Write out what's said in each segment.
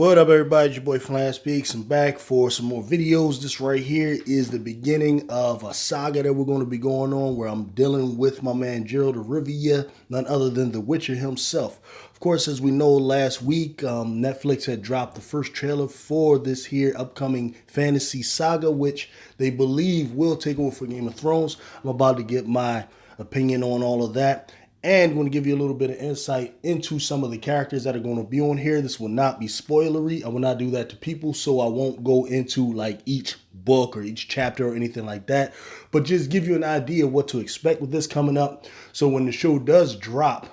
What up, everybody? It's your boy Fulan Speaks. I'm back for some more videos. This right here is the beginning of a saga that we're going to be going on where I'm dealing with my man Geralt of Rivia, none other than the Witcher himself. Of course, as we know, last week Netflix had dropped the first trailer for this here upcoming fantasy saga, which they believe will take over for Game of Thrones. I'm about to get my opinion on all of that. And I'm going to give you a little bit of insight into some of the characters that are going to be on here. This will not be spoilery. I will not do that to people, so I won't go into like each book or each chapter or anything like that, but just give you an idea of what to expect with this coming up. So when the show does drop,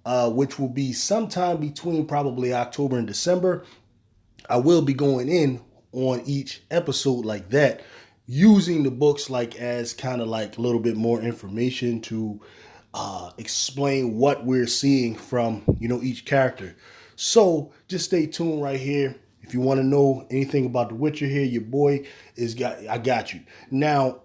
which will be sometime between probably October and December, I will be going in on each episode like that, using the books like as kind of like a little bit more information to explain what we're seeing from each character. So just stay tuned right here. If you want to know anything about The Witcher here, your boy I got you. Now,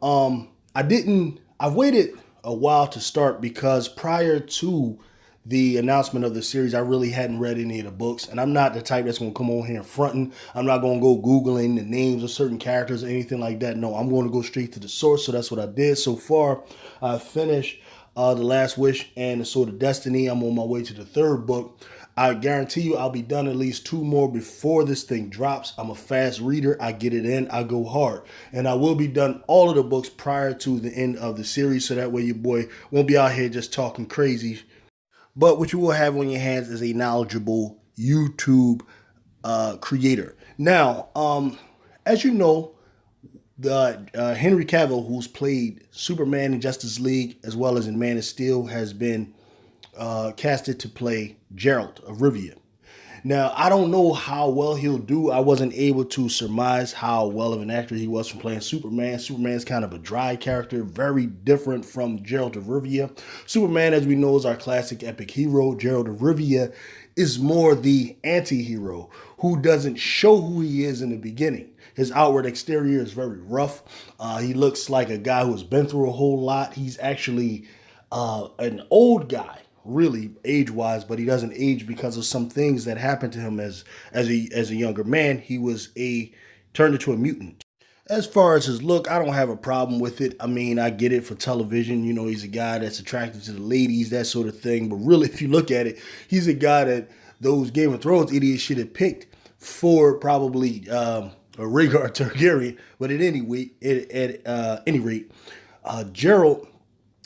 I've waited a while to start because prior to the announcement of the series, I really hadn't read any of the books, and I'm not the type that's going to come on here and fronting. I'm not going to go Googling the names of certain characters or anything like that. No, I'm going to go straight to the source, so that's what I did. So far, I finished The Last Wish and The Sword of Destiny. I'm on my way to the third book. I guarantee you I'll be done at least 2 more before this thing drops. I'm a fast reader. I get it in. I go hard. And I will be done all of the books prior to the end of the series, so that way your boy won't be out here just talking crazy. But what you will have on your hands is a knowledgeable YouTube creator. Now, as you know, the Henry Cavill, who's played Superman in Justice League as well as in Man of Steel, has been casted to play Geralt of Rivia. Now, I don't know how well he'll do. I wasn't able to surmise how well of an actor he was from playing Superman. Superman's kind of a dry character, very different from Geralt of Rivia. Superman, as we know, is our classic epic hero. Geralt of Rivia is more the anti-hero who doesn't show who he is in the beginning. His outward exterior is very rough. He looks like a guy who's been through a whole lot. He's actually an old guy, really age-wise, but he doesn't age because of some things that happened to him as a younger man. He was turned into a mutant. As far as his look, I don't have a problem with it. I mean, I get it for television. He's a guy that's attractive to the ladies, that sort of thing. But really, if you look at it, he's a guy that those Game of Thrones idiots should have picked for probably a Rhaegar Targaryen. But at any rate, Geralt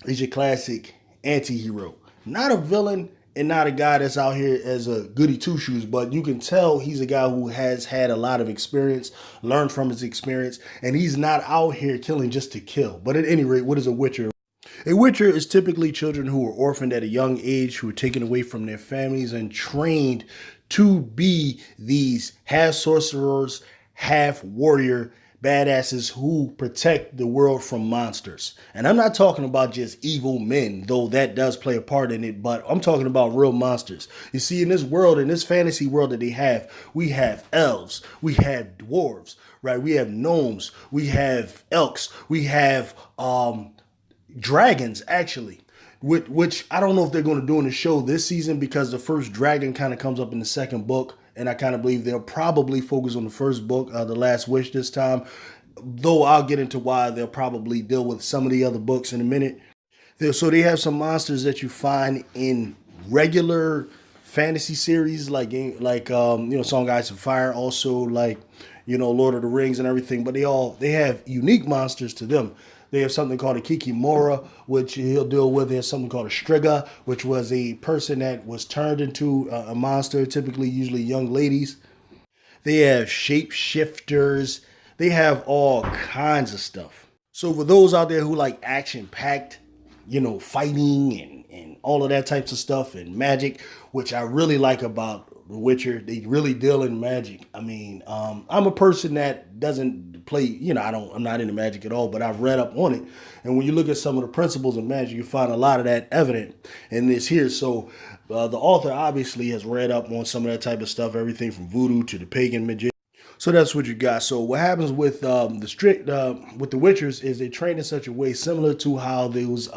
is your classic anti-hero. Not a villain and not a guy that's out here as a goody two-shoes, but you can tell he's a guy who has had a lot of experience, learned from his experience, and he's not out here killing just to kill. But at any rate, what is a Witcher? A Witcher is typically children who are orphaned at a young age, who are taken away from their families and trained to be these half sorcerers, half warrior badasses who protect the world from monsters. And I'm not talking about just evil men, though that does play a part in it, but I'm talking about real monsters. You see, in this world, in this fantasy world that they have, we have elves, we have dwarves, right? We have gnomes, we have elks, we have dragons, actually. Which I don't know if they're going to do in the show this season, because the first dragon kind of comes up in the second book. And I kind of believe they'll probably focus on the first book, The Last Wish, this time. Though I'll get into why they'll probably deal with some of the other books in a minute. So they have some monsters that you find in regular fantasy series, like Song of Ice and Fire, also like Lord of the Rings and everything. But they have unique monsters to them. They have something called a Kikimora, which he'll deal with. There's something called a Striga, which was a person that was turned into a monster, usually young ladies. They have shapeshifters. They have all kinds of stuff. So for those out there who like action-packed, fighting and all of that types of stuff and magic, which I really like about The Witcher, they really deal in magic. I mean, I'm a person that doesn't play, I'm not into magic at all, but I've read up on it. And when you look at some of the principles of magic, you find a lot of that evident in this here. So the author obviously has read up on some of that type of stuff, everything from voodoo to the pagan magic. So that's what you got. So what happens with with the Witchers is they train in such a way similar to how those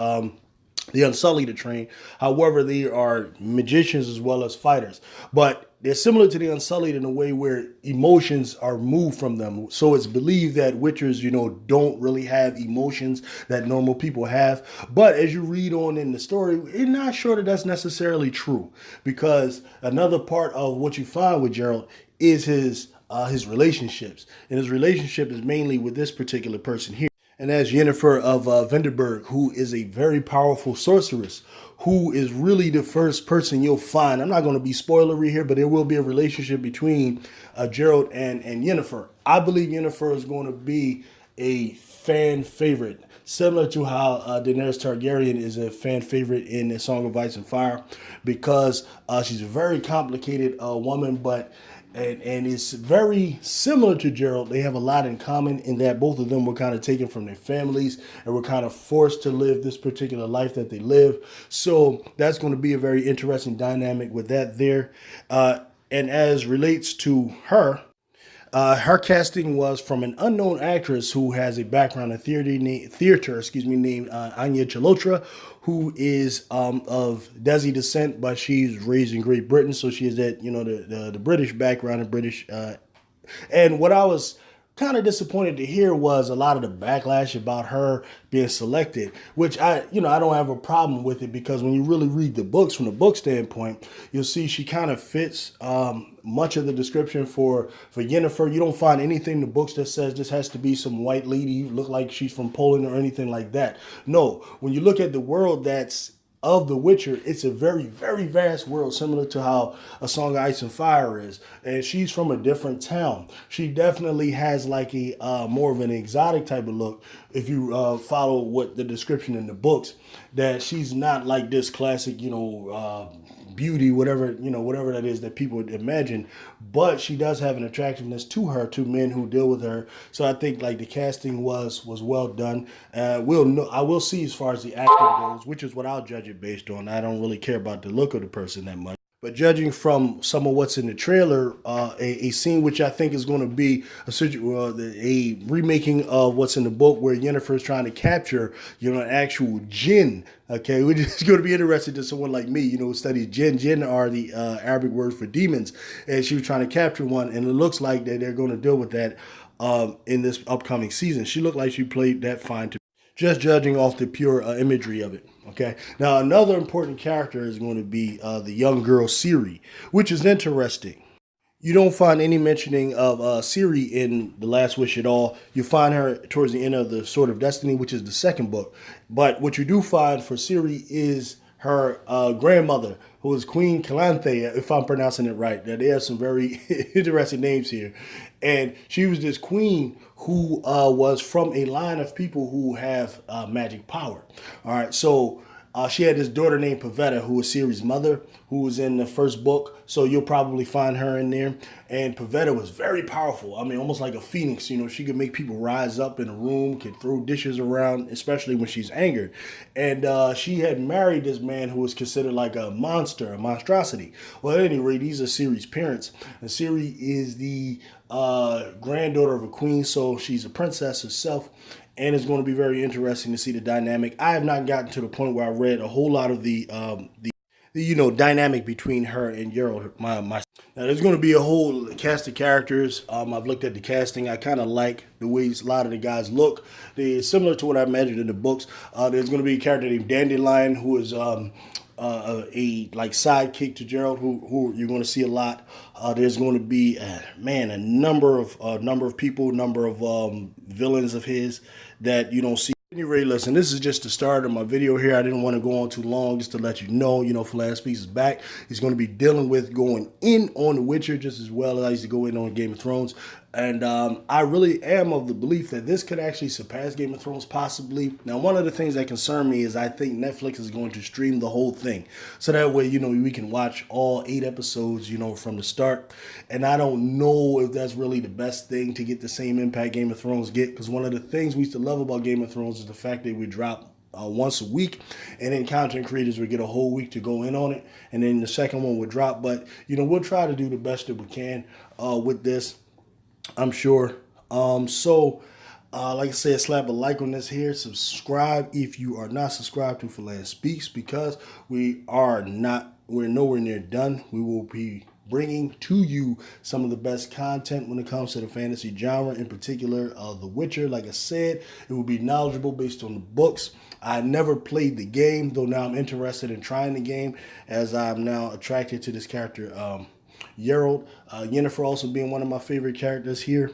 the Unsullied are trained. However, they are magicians as well as fighters. But they're similar to the Unsullied in a way where emotions are moved from them. So it's believed that Witchers, don't really have emotions that normal people have. But as you read on in the story, you're not sure that that's necessarily true. Because another part of what you find with Geralt is his relationships. And his relationship is mainly with this particular person here. And that's Yennefer of Venderberg, who is a very powerful sorceress, who is really the first person you'll find. I'm not going to be spoilery here, but there will be a relationship between Geralt and Yennefer. I believe Yennefer is going to be a fan favorite, similar to how Daenerys Targaryen is a fan favorite in the Song of Ice and Fire, because she's a very complicated woman, but and it's very similar to Geralt. They have a lot in common in that both of them were kind of taken from their families and were kind of forced to live this particular life that they live. So that's going to be a very interesting dynamic with that there. And as relates to her, her casting was from an unknown actress who has a background in theater, named Anya Chalotra, who is of Desi descent, but she's raised in Great Britain, so she has that the British background and British. And what I was kind of disappointed to hear was a lot of the backlash about her being selected, which I don't have a problem with it, because when you really read the books from the book standpoint, you'll see she kind of fits much of the description for Yennefer. You don't find anything in the books that says this has to be some white lady, look like she's from Poland or anything like that. No, when you look at the world that's of The Witcher, it's a very, very vast world, similar to how A Song of Ice and Fire is. And she's from a different town. She definitely has like a more of an exotic type of look. If you follow what the description in the books, that she's not like this classic, beauty, whatever that is that people would imagine, but she does have an attractiveness to her, to men who deal with her. So I think like the casting was well done. I will see as far as the acting goes, which is what I'll judge it based on. I don't really care about the look of the person that much. But judging from some of what's in the trailer, a scene which I think is going to be a remaking of what's in the book, where Yennefer is trying to capture, an actual jinn. Okay, which is going to be interesting to someone like me, who studies jinn. Jinn are the Arabic word for demons, and she was trying to capture one, and it looks like that they're going to deal with that in this upcoming season. She looked like she played that fine, just judging off the pure imagery of it. Okay. Now, another important character is going to be the young girl Ciri, which is interesting. You don't find any mentioning of Ciri in The Last Wish at all. You find her towards the end of the Sword of Destiny, which is the second book. But what you do find for Ciri is her grandmother, who is Queen Calanthe, if I'm pronouncing it right. Now, they have some very interesting names here. And she was this queen who was from a line of people who have magic power. All right, so she had this daughter named Pavetta, who was Ciri's mother, who was in the first book. So you'll probably find her in there. And Pavetta was very powerful. I mean, almost like a phoenix. She could make people rise up in a room, could throw dishes around, especially when she's angered. And she had married this man who was considered like a monster, a monstrosity. Well, at any rate, these are Ciri's parents. And Ciri is the granddaughter of a queen, so she's a princess herself. And it's going to be very interesting to see the dynamic. I have not gotten to the point where I read a whole lot of the dynamic between her and Geralt. Now, there's going to be a whole cast of characters. I've looked at the casting. I kind of like the ways a lot of the guys look. They're similar to what I imagined in the books. There's going to be a character named Dandelion, who is a like sidekick to Geralt, who you're going to see a lot. There's going to be a number of people, number of villains of his that you don't see. Anyway, listen, this is just the start of my video here. I didn't want to go on too long, just to let you know, Fulan Speaks is back. He's going to be dealing with going in on The Witcher just as well as I used to go in on Game of Thrones. And I really am of the belief that this could actually surpass Game of Thrones, possibly. Now, one of the things that concern me is I think Netflix is going to stream the whole thing. So that way, we can watch all 8 episodes, from the start. And I don't know if that's really the best thing to get the same impact Game of Thrones get. Because one of the things we used to love about Game of Thrones is the fact that we drop once a week, and then content creators would get a whole week to go in on it, and then the second one would drop. But we'll try to do the best that we can with this, I'm sure. So Like I said, slap a like on this here. Subscribe if you are not subscribed to Fulan Speaks, because we're nowhere near done. We will be bringing to you some of the best content when it comes to the fantasy genre, in particular The Witcher. Like I said, it will be knowledgeable based on the books. I never played the game, though now I'm interested in trying the game, as I'm now attracted to this character, Geralt. Yennefer also being one of my favorite characters here.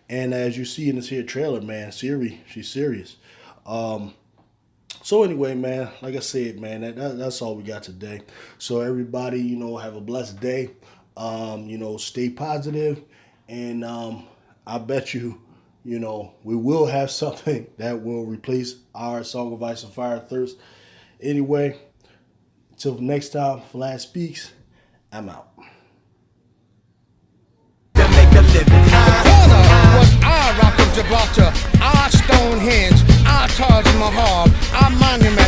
And as you see in this here trailer, man, Ciri, she's serious. So anyway, man, like I said, man, that's all we got today. So everybody, have a blessed day. Stay positive, and I bet you, we will have something that will replace our Song of Ice and Fire and Thirst. Anyway, until next time, Fulan Speaks, I'm out. Gibraltar, our Stonehenge, our Taj Mahal, our monument.